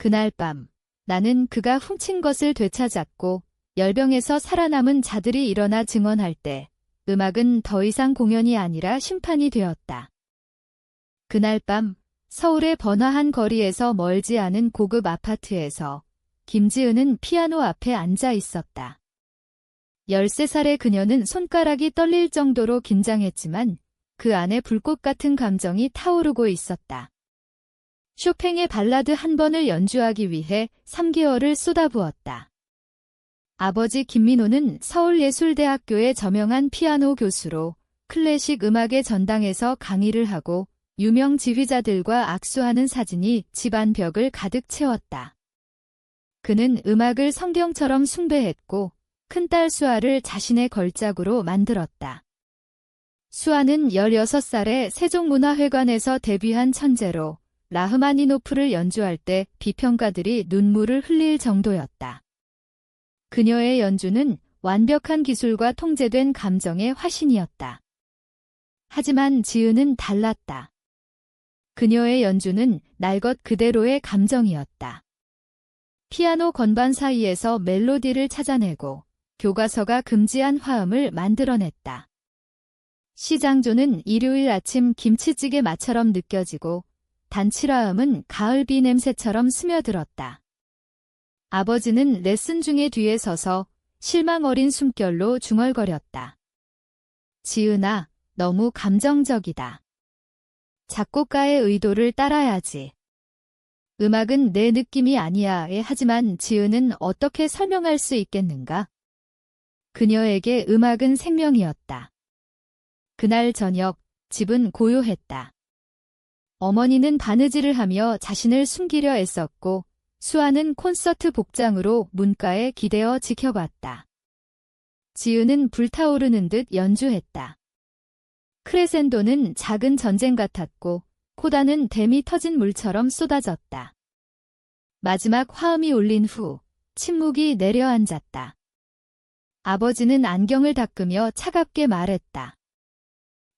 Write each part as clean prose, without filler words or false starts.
그날 밤 나는 그가 훔친 것을 되찾았고 열병에서 살아남은 자들이 일어나 증언할 때 음악은 더 이상 공연이 아니라 심판이 되었다. 그날 밤 서울의 번화한 거리에서 멀지 않은 고급 아파트에서 김지은은 피아노 앞에 앉아 있었다. 13살의 그녀는 손가락이 떨릴 정도로 긴장했지만 그 안에 불꽃 같은 감정이 타오르고 있었다. 쇼팽의 발라드 한 번을 연주하기 위해 3개월을 쏟아부었다. 아버지 김민호는 서울예술대학교의 저명한 피아노 교수로 클래식 음악의 전당에서 강의를 하고 유명 지휘자들과 악수하는 사진이 집안 벽을 가득 채웠다. 그는 음악을 성경처럼 숭배했고 큰딸 수아를 자신의 걸작으로 만들었다. 수아는 16살에 세종문화회관에서 데뷔한 천재로 라흐마니노프를 연주할 때 비평가들이 눈물을 흘릴 정도였다. 그녀의 연주는 완벽한 기술과 통제된 감정의 화신이었다. 하지만 지은은 달랐다. 그녀의 연주는 날 것 그대로의 감정이었다. 피아노 건반 사이에서 멜로디를 찾아내고 교과서가 금지한 화음을 만들어냈다. 시장조는 일요일 아침 김치찌개 맛처럼 느껴지고 단칠화음은 가을비 냄새처럼 스며들었다. 아버지는 레슨 중에 뒤에 서서 실망 어린 숨결로 중얼거렸다. 지은아, 너무 감정적이다. 작곡가의 의도를 따라야지. 음악은 내 느낌이 아니야. 하지만 지은은 어떻게 설명할 수 있겠는가? 그녀에게 음악은 생명이었다. 그날 저녁, 집은 고요했다. 어머니는 바느질을 하며 자신을 숨기려 애썼고 수아는 콘서트 복장으로 문가에 기대어 지켜봤다. 지은은 불타오르는 듯 연주했다. 크레센도는 작은 전쟁 같았고 코다는 댐이 터진 물처럼 쏟아졌다. 마지막 화음이 울린 후 침묵이 내려앉았다. 아버지는 안경을 닦으며 차갑게 말했다.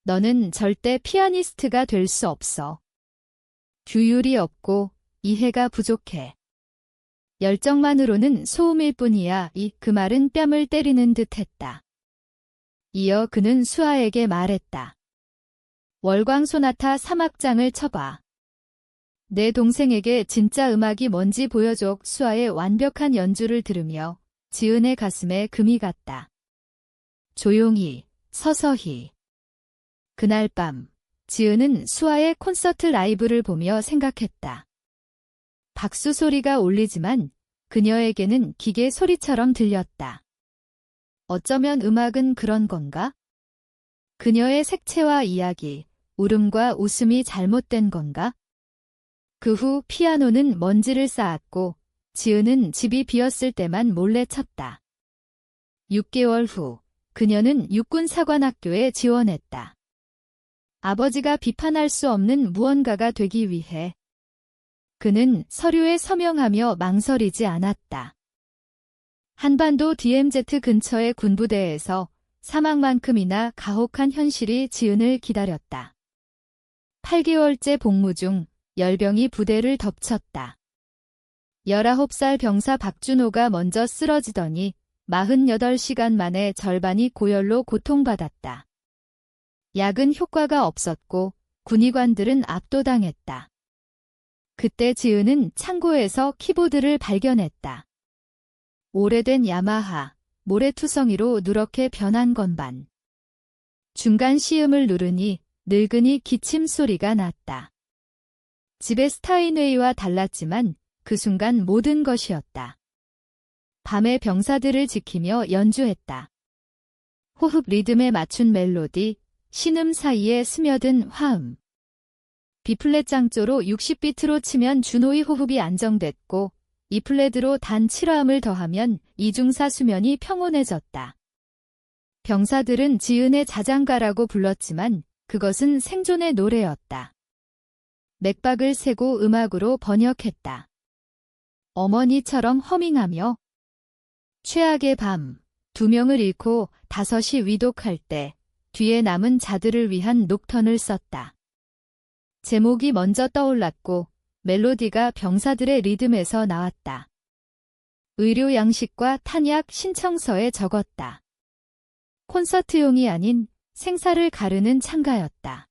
너는 절대 피아니스트가 될 수 없어. 규율이 없고 이해가 부족해. 열정만으로는 소음일 뿐이야. 그 말은 뺨을 때리는 듯 했다. 이어 그는 수아에게 말했다. 월광 소나타 3악장을 쳐봐. 내 동생에게 진짜 음악이 뭔지 보여줘. 수아의 완벽한 연주를 들으며 지은의 가슴에 금이 갔다. 조용히, 서서히. 그날 밤, 지은은 수아의 콘서트 라이브를 보며 생각했다. 박수 소리가 울리지만 그녀에게는 기계 소리처럼 들렸다. 어쩌면 음악은 그런 건가? 그녀의 색채와 이야기, 울음과 웃음이 잘못된 건가? 그 후 피아노는 먼지를 쌓았고 지은은 집이 비었을 때만 몰래 쳤다. 6개월 후 그녀는 육군사관학교에 지원했다. 아버지가 비판할 수 없는 무언가가 되기 위해. 그는 서류에 서명하며 망설이지 않았다. 한반도 DMZ 근처의 군부대에서 사막만큼이나 가혹한 현실이 지은을 기다렸다. 8개월째 복무 중 열병이 부대를 덮쳤다. 19살 병사 박준호가 먼저 쓰러지더니 48시간 만에 절반이 고열로 고통받았다. 약은 효과가 없었고 군의관들은 압도당했다. 그때 지은은 창고에서 키보드를 발견했다. 오래된 야마하, 모래투성이로 누렇게 변한 건반. 중간 시음을 누르니 늙은이 기침 소리가 났다. 집의 스타인웨이와 달랐지만 그 순간 모든 것이었다. 밤에 병사들을 지키며 연주했다. 호흡 리듬에 맞춘 멜로디, 신음 사이에 스며든 화음. B플랫 장조로 60비트로 치면 준호의 호흡이 안정됐고 E플랫으로 단 7화음을 더하면 이중사 수면이 평온해졌다. 병사들은 지은의 자장가라고 불렀지만 그것은 생존의 노래였다. 맥박을 세고 음악으로 번역했다. 어머니처럼 허밍하며 최악의 밤, 2명을 잃고 5이 위독할 때 뒤에 남은 자들을 위한 녹턴을 썼다. 제목이 먼저 떠올랐고 멜로디가 병사들의 리듬에서 나왔다. 의료 양식과 탄약 신청서에 적었다. 콘서트용이 아닌 생사를 가르는 창가였다.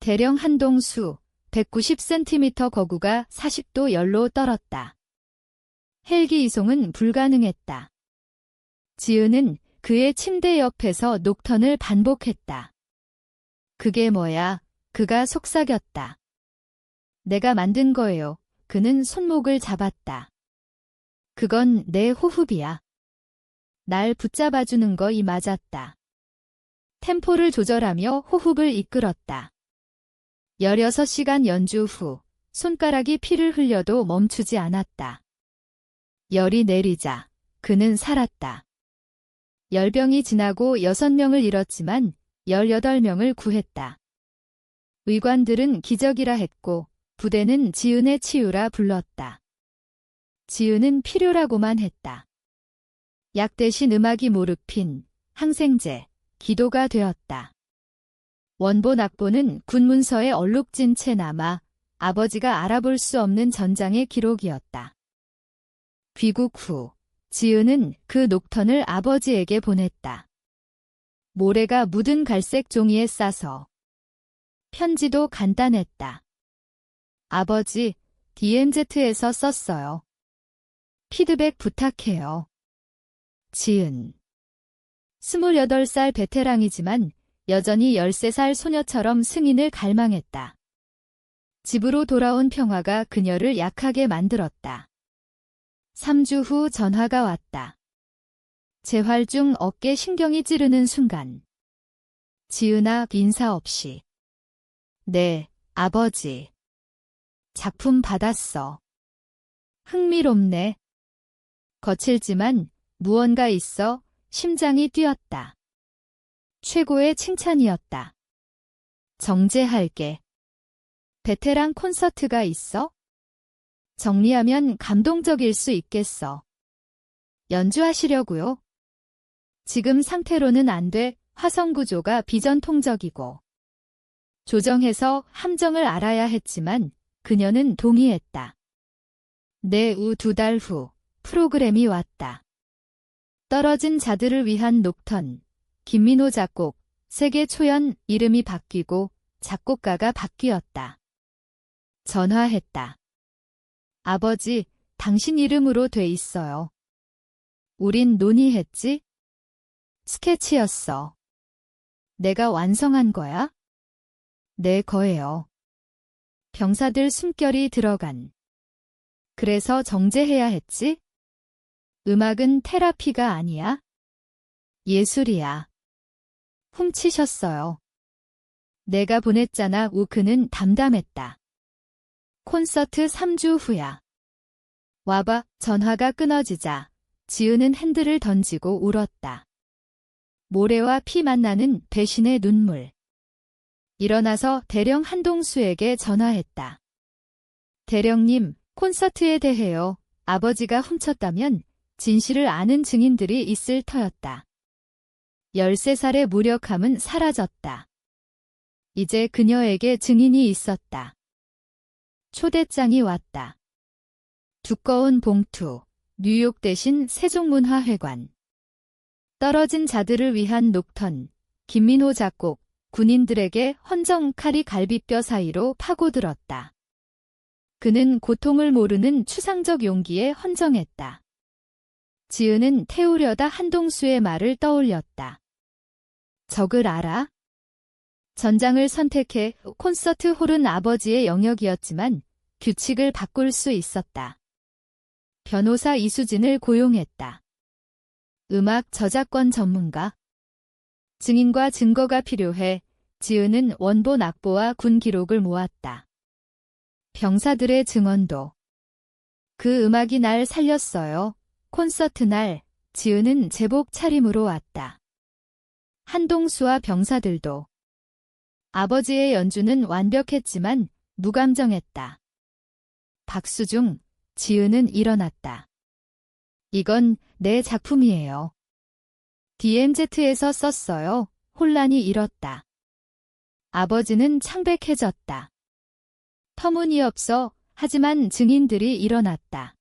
대령 한동수 190cm 거구가 40도 열로 떨었다. 헬기 이송은 불가능했다. 지은은 그의 침대 옆에서 녹턴을 반복했다. 그게 뭐야? 그가 속삭였다. 내가 만든 거예요. 그는 손목을 잡았다. 그건 내 호흡이야. 날 붙잡아주는 거이 맞았다. 템포를 조절하며 호흡을 이끌었다. 16시간 연주 후 손가락이 피를 흘려도 멈추지 않았다. 열이 내리자 그는 살았다. 열병이 지나고 6명을 잃었지만 18명을 구했다. 의관들은 기적이라 했고 부대는 지은의 치유라 불렀다. 지은은 필요라고만 했다. 약 대신 음악이 모르핀, 항생제, 기도가 되었다. 원본 악보는 군문서에 얼룩진 채 남아 아버지가 알아볼 수 없는 전장의 기록이었다. 귀국 후 지은은 그 녹턴을 아버지에게 보냈다. 모래가 묻은 갈색 종이에 싸서. 편지도 간단했다. 아버지, DMZ에서 썼어요. 피드백 부탁해요. 지은. 28살 베테랑이지만 여전히 13살 소녀처럼 승인을 갈망했다. 집으로 돌아온 평화가 그녀를 약하게 만들었다. 3주 후 전화가 왔다. 재활 중 어깨 신경이 찌르는 순간. 지은아, 인사 없이. 네, 아버지. 작품 받았어. 흥미롭네. 거칠지만 무언가 있어. 심장이 뛰었다. 최고의 칭찬이었다. 정제할게. 베테랑 콘서트가 있어? 정리하면 감동적일 수 있겠어. 연주하시려고요? 지금 상태로는 안 돼. 화성 구조가 비전통적이고. 조정해서 함정을 알아야 했지만 그녀는 동의했다. 내후 2달 후 프로그램이 왔다. 떨어진 자들을 위한 녹턴, 김민호 작곡, 세계 초연 이름이 바뀌고 작곡가가 바뀌었다. 전화했다. 아버지, 당신 이름으로 돼 있어요. 우린 논의했지? 스케치였어. 내가 완성한 거야? 내 거예요. 병사들 숨결이 들어간. 그래서 정제해야 했지? 음악은 테라피가 아니야? 예술이야. 훔치셨어요. 내가 보냈잖아. 우크는 담담했다. 콘서트 3주 후야. 와봐. 전화가 끊어지자 지은은 핸들을 던지고 울었다. 모래와 피 만나는 배신의 눈물. 일어나서 대령 한동수에게 전화했다. 대령님, 콘서트에 대해요. 아버지가 훔쳤다면 진실을 아는 증인들이 있을 터였다. 13살의 무력함은 사라졌다. 이제 그녀에게 증인이 있었다. 초대장이 왔다. 두꺼운 봉투, 뉴욕 대신 세종문화회관. 떨어진 자들을 위한 녹턴, 김민호 작곡, 군인들에게 헌정 칼이 갈비뼈 사이로 파고들었다. 그는 고통을 모르는 추상적 용기에 헌정했다. 지은은 태우려다 한동수의 말을 떠올렸다. 적을 알아? 전장을 선택해. 콘서트 홀은 아버지의 영역이었지만 규칙을 바꿀 수 있었다. 변호사 이수진을 고용했다. 음악 저작권 전문가. 증인과 증거가 필요해. 지은은 원본 악보와 군 기록을 모았다. 병사들의 증언도. 그 음악이 날 살렸어요. 콘서트 날 지은은 제복 차림으로 왔다. 한동수와 병사들도. 아버지의 연주는 완벽했지만 무감정했다. 박수 중 지은은 일어났다. 이건 내 작품이에요. DMZ에서 썼어요. 혼란이 일었다. 아버지는 창백해졌다. 터무니없어. 하지만 증인들이 일어났다.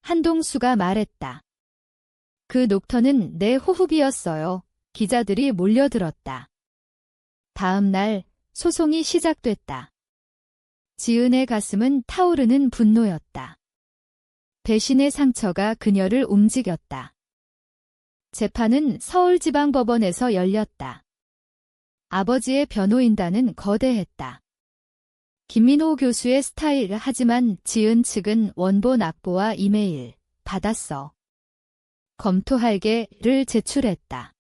한동수가 말했다. 그 녹턴은 내 호흡이었어요. 기자들이 몰려들었다. 다음 날 소송이 시작됐다. 지은의 가슴은 타오르는 분노였다. 배신의 상처가 그녀를 움직였다. 재판은 서울지방법원에서 열렸다. 아버지의 변호인단은 거대했다. 김민호 교수의 스타일 하지만 지은 측은 원본 악보와 이메일 받았어. 검토할게를 제출했다.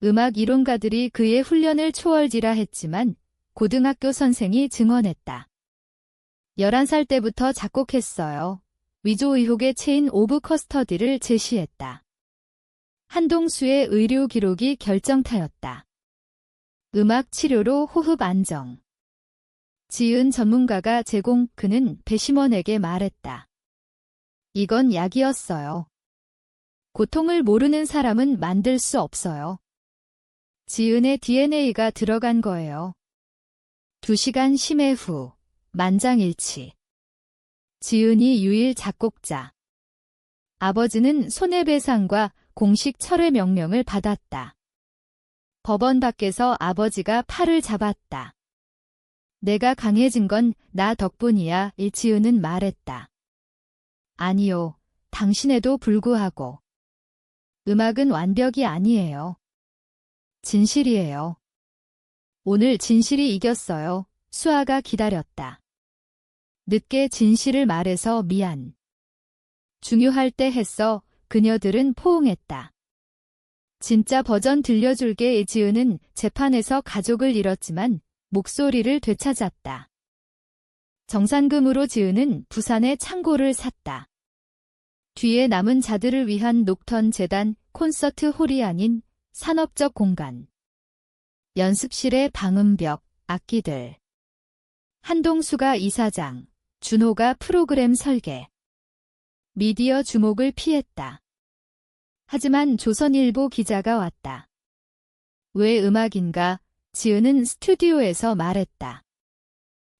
음악 이론가들이 그의 훈련을 초월지라 했지만 고등학교 선생이 증언했다. 11살 때부터 작곡했어요. 위조 의혹의 체인 오브 커스터디를 제시했다. 한동수의 의료 기록이 결정타였다. 음악 치료로 호흡 안정. 지은 전문가가 제공, 그는 배심원에게 말했다. 이건 약이었어요. 고통을 모르는 사람은 만들 수 없어요. 지은의 DNA가 들어간 거예요. 2시간 심해 후, 만장일치. 지은이 유일 작곡자. 아버지는 손해배상과 공식 철회 명령을 받았다. 법원 밖에서 아버지가 팔을 잡았다. 내가 강해진 건 나 덕분이야, 지은은 말했다. 아니요, 당신에도 불구하고. 음악은 완벽이 아니에요. 진실이에요. 오늘 진실이 이겼어요. 수아가 기다렸다. 늦게 진실을 말해서 미안. 중요할 때 했어. 그녀들은 포옹했다. 진짜 버전 들려줄게. 지은은 재판에서 가족을 잃었지만 목소리를 되찾았다. 정산금으로 지은은 부산에 창고를 샀다. 뒤에 남은 자들을 위한 녹턴 재단 콘서트 홀이 아닌 산업적 공간. 연습실의 방음벽, 악기들. 한동수가 이사장, 준호가 프로그램 설계. 미디어 주목을 피했다. 하지만 조선일보 기자가 왔다. 왜 음악인가? 지은은 스튜디오에서 말했다.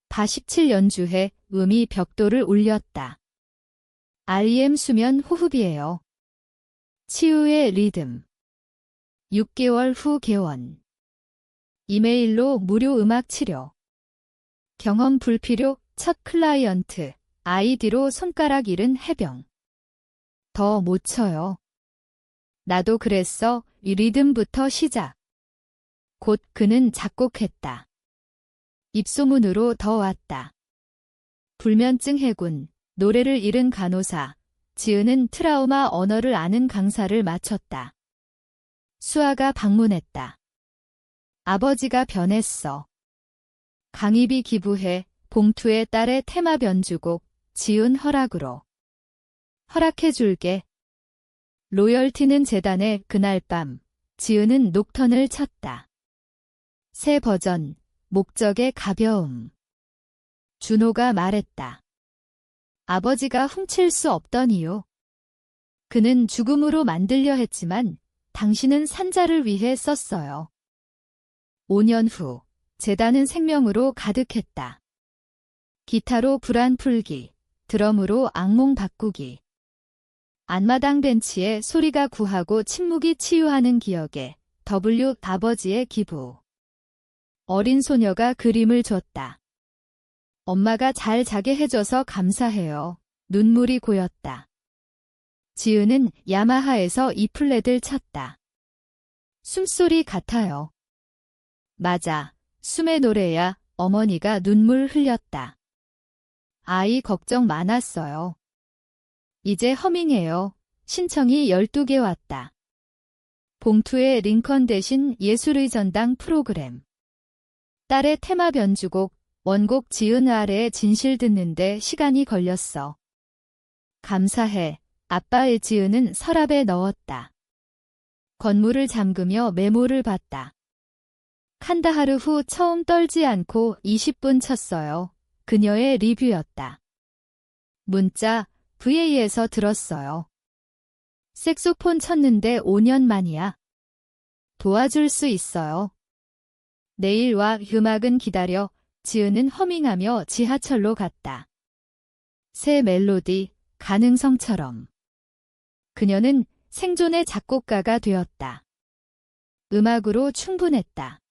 47 연주해 음이 벽돌을 울렸다. REM 수면 호흡이에요. 치유의 리듬. 6개월 후 개원. 이메일로 무료 음악 치료. 경험 불필요. 첫 클라이언트. 아이디로 손가락 잃은 해병. 더 못 쳐요. 나도 그랬어. 이 리듬부터 시작. 곧 그는 작곡했다. 입소문으로 더 왔다. 불면증 해군, 노래를 잃은 간호사, 지은은 트라우마 언어를 아는 강사를 마쳤다. 수아가 방문했다. 아버지가 변했어. 강의비 기부해, 봉투에 딸의 테마 변주곡, 지은 허락으로. 허락해줄게. 로열티는 재단에 그날 밤, 지은은 녹턴을 쳤다. 새 버전, 목적의 가벼움. 준호가 말했다. 아버지가 훔칠 수 없던 이유. 그는 죽음으로 만들려 했지만 당신은 산자를 위해 썼어요. 5년 후, 재단은 생명으로 가득했다. 기타로 불안 풀기, 드럼으로 악몽 바꾸기. 앞마당 벤치에 소리가 구하고 침묵이 치유하는 기억에 W 아버지의 기부. 어린 소녀가 그림을 줬다. 엄마가 잘 자게 해줘서 감사해요. 눈물이 고였다. 지은은 야마하에서 이 플랫을 쳤다. 숨소리 같아요. 맞아. 숨의 노래야. 어머니가 눈물 흘렸다. 아이 걱정 많았어요. 이제 허밍해요. 신청이 12개 왔다. 봉투에 링컨 대신 예술의 전당 프로그램. 딸의 테마 변주곡, 원곡 지은 아래의 진실 듣는데 시간이 걸렸어. 감사해. 아빠의 지은은 서랍에 넣었다. 건물을 잠그며 메모를 봤다. 칸다하르 후 처음 떨지 않고 20분 쳤어요. 그녀의 리뷰였다. 문자, VA에서 들었어요. 색소폰 쳤는데 5년 만이야. 도와줄 수 있어요. 내일 와. 음악은 기다려. 지은은 허밍하며 지하철로 갔다. 새 멜로디, 가능성처럼. 그녀는 생존의 작곡가가 되었다. 음악으로 충분했다.